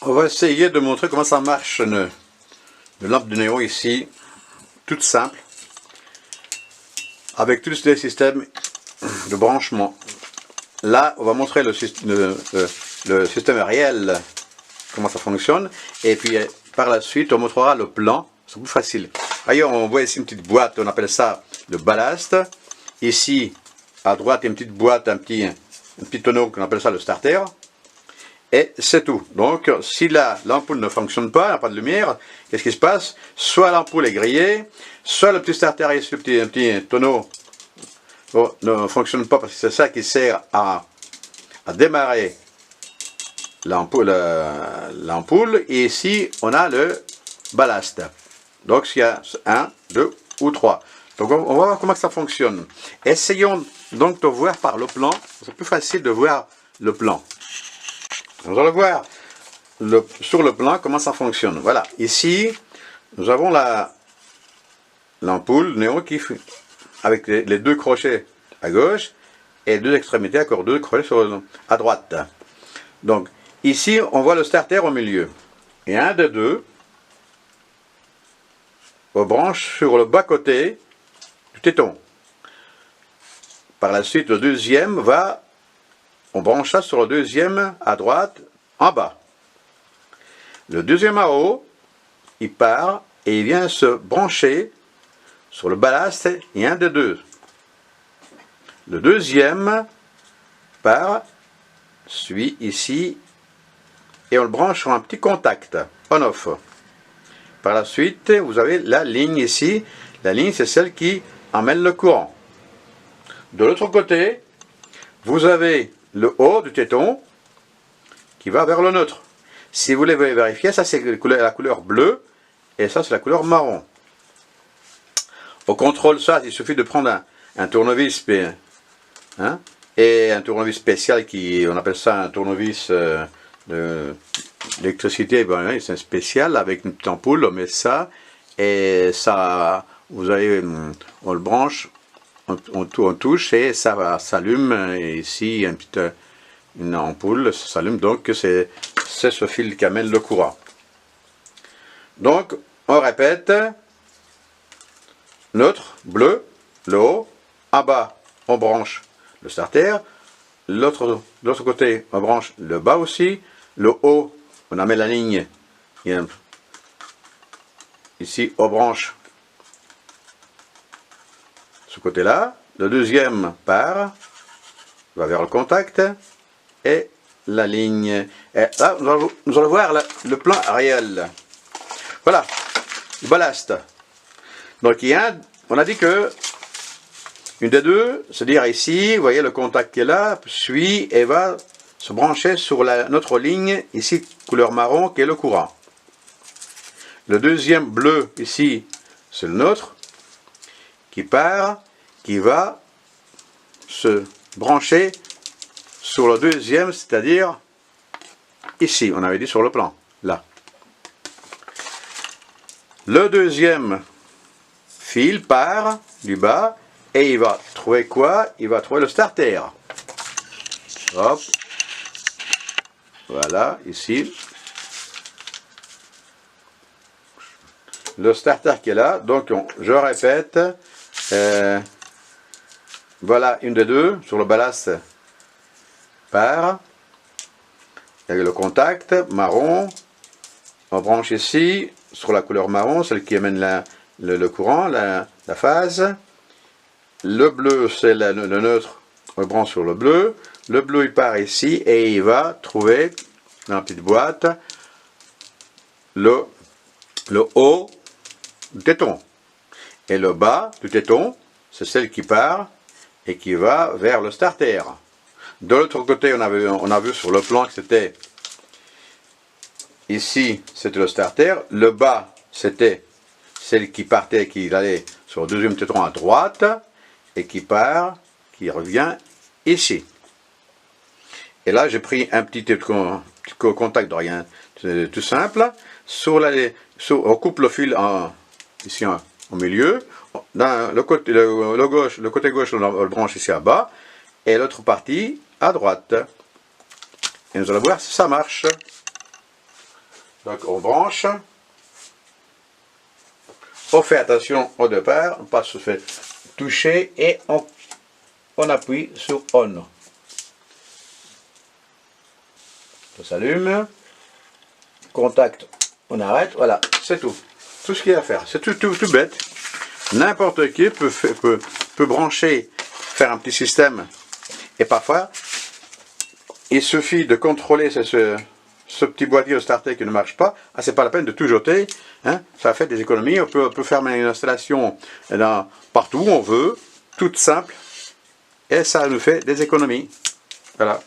On va essayer de montrer comment ça marche une lampe de néon ici, toute simple, avec tous les systèmes de branchement. Là, on va montrer le système réel, comment ça fonctionne, et puis par la suite, on montrera le plan, c'est plus facile. Ailleurs, on voit ici une petite boîte, on appelle ça le ballast. Ici, à droite, il y a une petite boîte, un petit tonneau, qu'on appelle ça le starter. Et c'est tout. Donc, si l'ampoule ne fonctionne pas, il n'y a pas de lumière, qu'est-ce qui se passe? Soit l'ampoule est grillée, soit le petit starter ici, le petit tonneau, ne fonctionne pas parce que c'est ça qui sert à démarrer l'ampoule. Et ici, on a le ballast. Donc, s'il y a 1, 2 ou 3. Donc, on va voir comment ça fonctionne. Essayons donc de voir par le plan. C'est plus facile de voir le plan. Nous allons voir sur le plan comment ça fonctionne. Voilà, ici, nous avons l'ampoule néon qui avec les deux crochets à gauche et deux extrémités, encore deux crochets à droite. Donc, ici, on voit le starter au milieu. Et un des deux, on branche sur le bas-côté du téton. Par la suite, le deuxième on branche ça sur le deuxième à droite, en bas. Le deuxième à haut, il part et il vient se brancher sur le ballast et un des deux. Le deuxième part, suit ici, et on le branche sur un petit contact, on-off. Par la suite, vous avez la ligne ici. La ligne, c'est celle qui emmène le courant. De l'autre côté, vous avez le haut du téton qui va vers le neutre. Si vous voulez vérifier, ça c'est la couleur bleue et ça c'est la couleur marron. On contrôle ça, il suffit de prendre un tournevis et un tournevis spécial on appelle ça un tournevis d'électricité, c'est un spécial avec une petite ampoule, on met ça et ça, on le branche, on touche et ça s'allume. Et ici, il y a une ampoule, ça s'allume, donc c'est ce fil qui amène le courant. Donc, on répète, neutre, bleu, le haut, en bas, on branche le starter, l'autre côté, on branche le bas aussi, le haut, on amène la ligne, ici, on branche ce côté-là, le deuxième part, va vers le contact, et la ligne. Et là, nous allons voir le plan réel. Voilà, le ballast. Donc, on a dit que une des deux, c'est-à-dire ici, vous voyez le contact qui est là, suit et va se brancher sur notre ligne, ici, couleur marron, qui est le courant. Le deuxième bleu, ici, c'est le nôtre, qui part, qui va se brancher sur le deuxième, c'est-à-dire ici, on avait dit sur le plan, là. Le deuxième fil part du bas et il va trouver quoi? Il va trouver le starter. Hop. Voilà, ici. Le starter qui est là, donc je répète. Voilà une des deux, sur le ballast part, il y a le contact marron, on branche ici, sur la couleur marron, celle qui amène le courant, la phase, le bleu c'est le neutre, on branche sur le bleu il part ici et il va trouver dans la petite boîte le haut du téton, et le bas du téton, c'est celle qui part et qui va vers le starter. De l'autre côté, on a vu sur le plan que c'était ici, c'était le starter. Le bas, c'était celle qui partait, qui allait sur le deuxième téton à droite et qui part, qui revient ici. Et là, j'ai pris un petit contact de rien, c'est tout simple. On coupe le fil ici au milieu. Dans le côté gauche, on le branche ici à bas, et l'autre partie à droite. Et nous allons voir si ça marche. Donc on branche. On fait attention au départ, on ne pas se fait toucher et on appuie sur on. On s'allume. Contact, on arrête, voilà, c'est tout. Tout ce qu'il y a à faire, c'est tout bête. N'importe qui peut brancher, faire un petit système. Et parfois, il suffit de contrôler ce petit boîtier de starter qui ne marche pas. Ah, c'est pas la peine de tout jeter. Hein. Ça fait des économies. On peut faire une installation partout où on veut, toute simple. Et ça nous fait des économies. Voilà.